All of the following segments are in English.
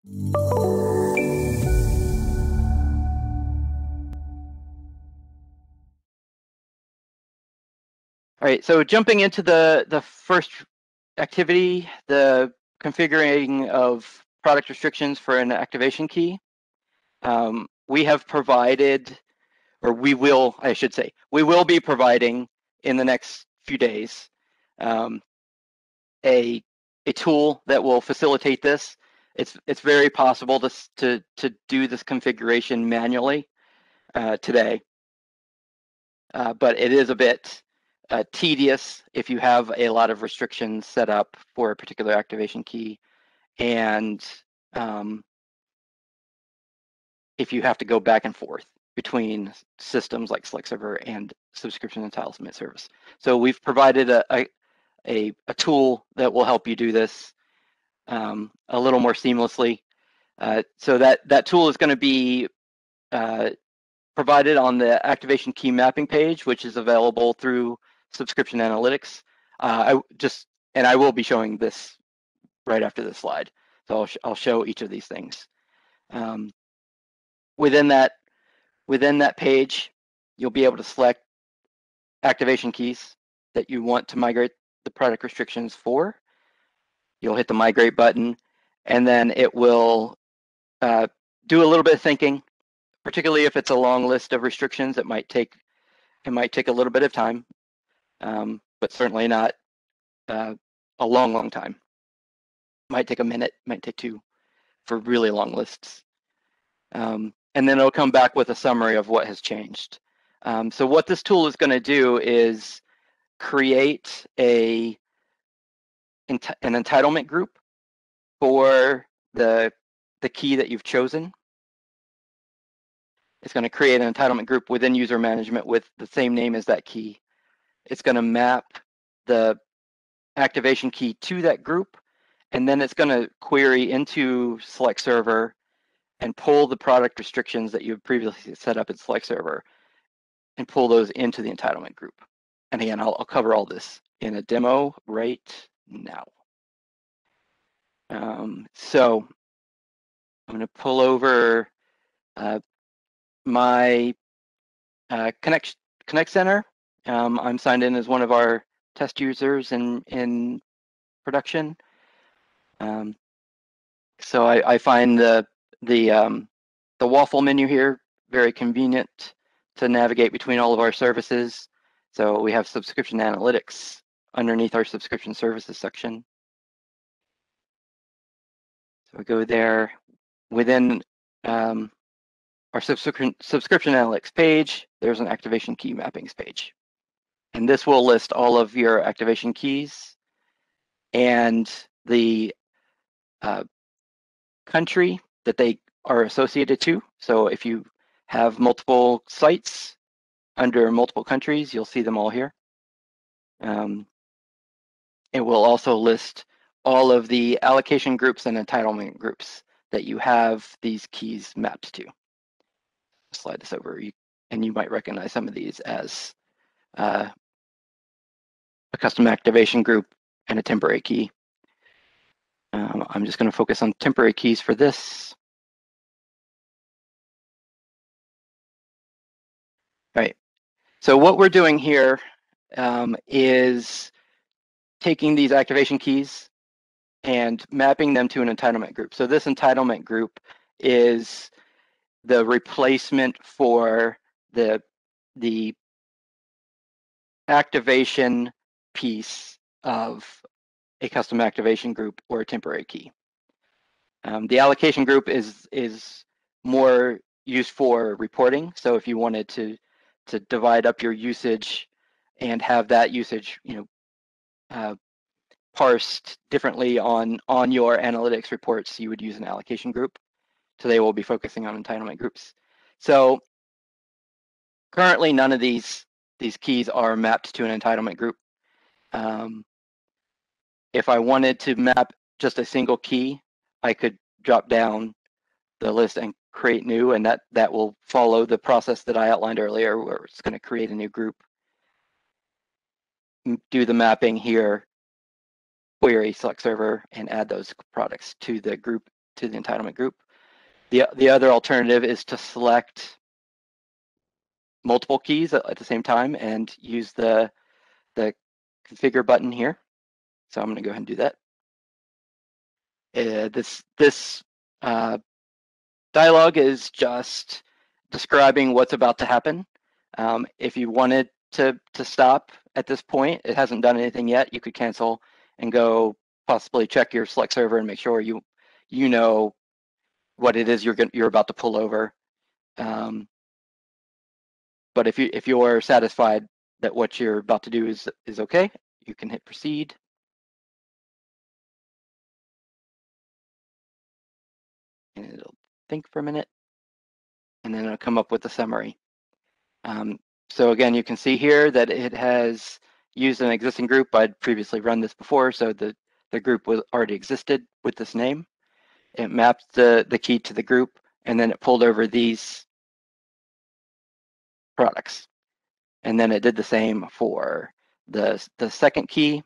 All right, so jumping into the first activity, the configuring of product restrictions for an activation key. We have provided, or we will, I should say, we will be providing in the next few days a tool that will facilitate this. It's very possible to do this configuration manually today, but it is a bit tedious if you have a lot of restrictions set up for a particular activation key, and if you have to go back and forth between systems like Select Server and Subscription Entitlement Service. So we've provided a tool that will help you do this a little more seamlessly. So that tool is going to be provided on the activation key mapping page, which is available through Subscription Analytics. I will be showing this right after this slide. So I'll show each of these things. Within that page, you'll be able to select activation keys that you want to migrate the product restrictions for. You'll hit the migrate button, and then it will do a little bit of thinking, particularly if it's a long list of restrictions. It might take a little bit of time, but certainly not a long time. Might take a minute, might take two for really long lists. And then it'll come back with a summary of what has changed. So what this tool is going to do is create an entitlement group for the key that you've chosen. It's going to create an entitlement group within user management with the same name as that key. It's going to map the activation key to that group, and then it's going to query into Select Server and pull the product restrictions that you've previously set up in Select Server and pull those into the entitlement group. And again, I'll cover all this in a demo right now. So I'm going to pull over my Connect Center. I'm signed in as one of our test users in production. So I find the waffle menu here very convenient to navigate between all of our services. So we have Subscription Analytics underneath our Subscription Services section. So we go there. Within our Subscription Analytics page, there's an activation key mappings page. And this will list all of your activation keys and the country that they are associated to. So if you have multiple sites under multiple countries, you'll see them all here. It will also list all of the allocation groups and entitlement groups that you have these keys mapped to. Slide this over, and you might recognize some of these as a custom activation group and a temporary key. I'm just going to focus on temporary keys for this. All right. So what we're doing here is taking these activation keys and mapping them to an entitlement group. So this entitlement group is the replacement for the activation piece of a custom activation group or a temporary key. The allocation group is more used for reporting. So if you wanted to divide up your usage and have that usage, parsed differently on your analytics reports, you would use an allocation group. Today we'll be focusing on entitlement groups. So currently none of these keys are mapped to an entitlement group. If I wanted to map just a single key, I could drop down the list and create new, and that will follow the process that I outlined earlier, where it's going to create a new group, do the mapping here, query Select Server, and add those products to the group to the entitlement group. The other alternative is to select multiple keys at the same time and use the configure button here. So I'm going to go ahead and do that. This dialog is just describing what's about to happen. If you wanted to stop at this point, it hasn't done anything yet, you could cancel and go possibly check your select server and make sure you know what it is you're about to pull over. But if you're satisfied that what you're about to do is okay, you can hit proceed. And it'll think for a minute, and then it'll come up with a summary. So again, you can see here that it has used an existing group. I'd previously run this before, so the group was already existed with this name. It mapped the key to the group, and then it pulled over these products. And then it did the same for the second key,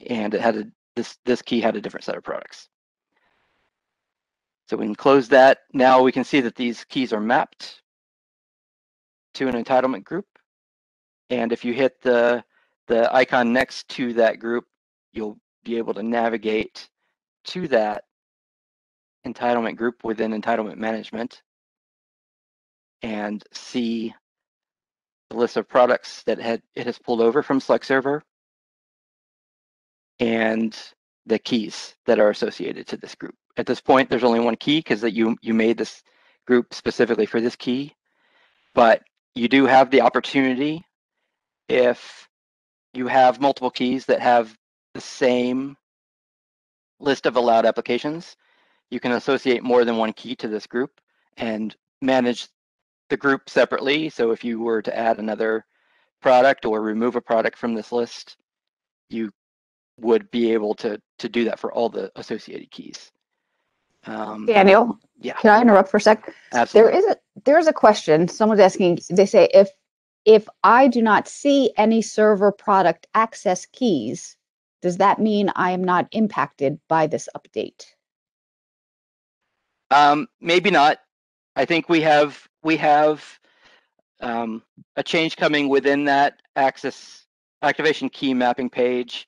and it had this key had a different set of products. So we can close that. Now we can see that these keys are mapped to an entitlement group. And if you hit the icon next to that group, you'll be able to navigate to that entitlement group within entitlement management and see the list of products that it has pulled over from select server and the keys that are associated to this group. At this point, there's only one key because that you made this group specifically for this key, but you do have the opportunity, if you have multiple keys that have the same list of allowed applications, you can associate more than one key to this group and manage the group separately. So if you were to add another product or remove a product from this list, you would be able to do that for all the associated keys. Daniel, yeah. Can I interrupt for a sec? Absolutely. There's a question. Someone's asking. They say if I do not see any server product access keys, does that mean I am not impacted by this update? Maybe not. I think we have a change coming within that activation key mapping page.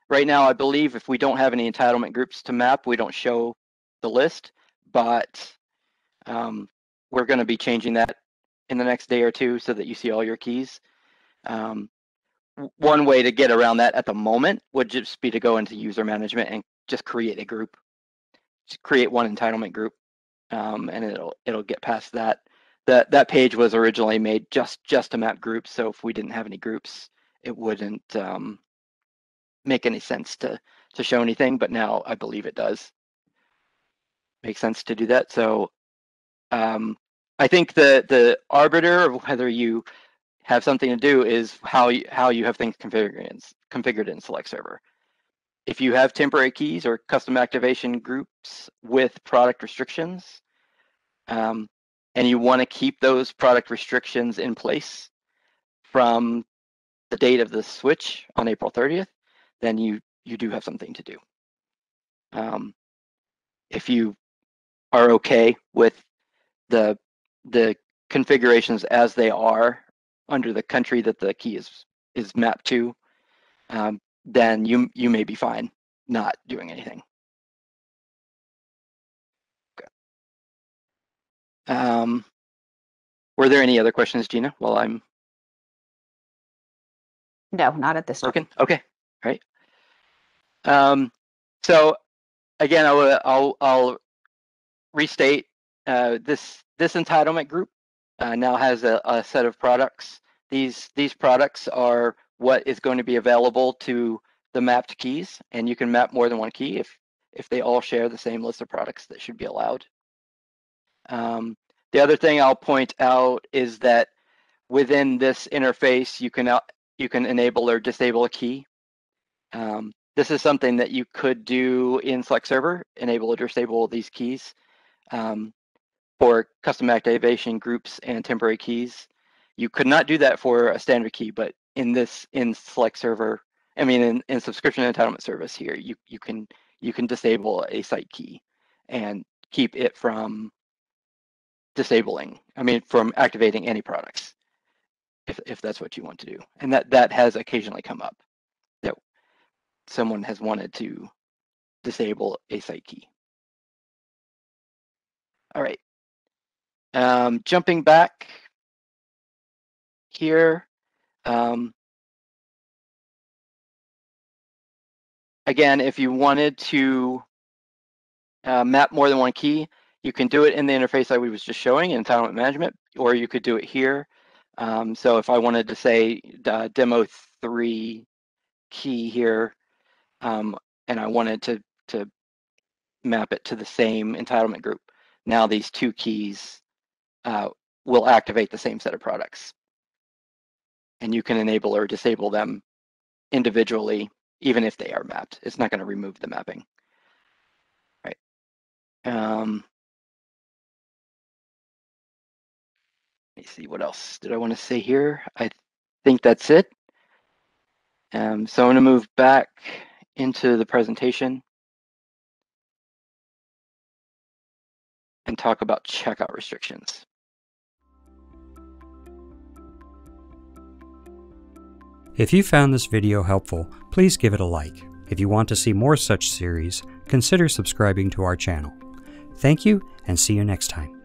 Right now, I believe if we don't have any entitlement groups to map, we don't show the list, but we're going to be changing that in the next day or two so that you see all your keys. One way to get around that at the moment would just be to go into user management and just create a group. Just create one entitlement group, and it'll get past that. That page was originally made just to map groups, so if we didn't have any groups, it wouldn't make any sense to show anything, but now I believe it does make sense to do that. So I think the arbiter of whether you have something to do is how you have things configured in select server. If you have temporary keys or custom activation groups with product restrictions, and you want to keep those product restrictions in place from the date of the switch on April 30th, then you do have something to do. If you are okay with the configurations as they are under the country that the key is mapped to, then you may be fine not doing anything. Okay. Were there any other questions, Gina, while I'm No, not at this time. Okay, all right. So again, I'll restate this entitlement group now has a set of products. These products are what is going to be available to the mapped keys, and you can map more than one key if they all share the same list of products that should be allowed. The other thing I'll point out is that within this interface, you can enable or disable a key. This is something that you could do in select server, enable or disable these keys for custom activation groups and temporary keys. You could not do that for a standard key, but in select server, I mean in subscription entitlement service here, you can disable a site key and keep it from from activating any products, if that's what you want to do. And that has occasionally come up, that someone has wanted to disable a site key. All right, jumping back here, again, if you wanted to map more than one key, you can do it in the interface I was just showing in entitlement management, or you could do it here. So if I wanted to say demo 3 key here, and I wanted to map it to the same entitlement group, now these 2 keys will activate the same set of products. And you can enable or disable them individually, even if they are mapped. It's not going to remove the mapping. Right. Let me see, what else did I want to say here? I think that's it. So I'm going to move back into the presentation and talk about checkout restrictions. If you found this video helpful, please give it a like. If you want to see more such series, consider subscribing to our channel. Thank you, and see you next time.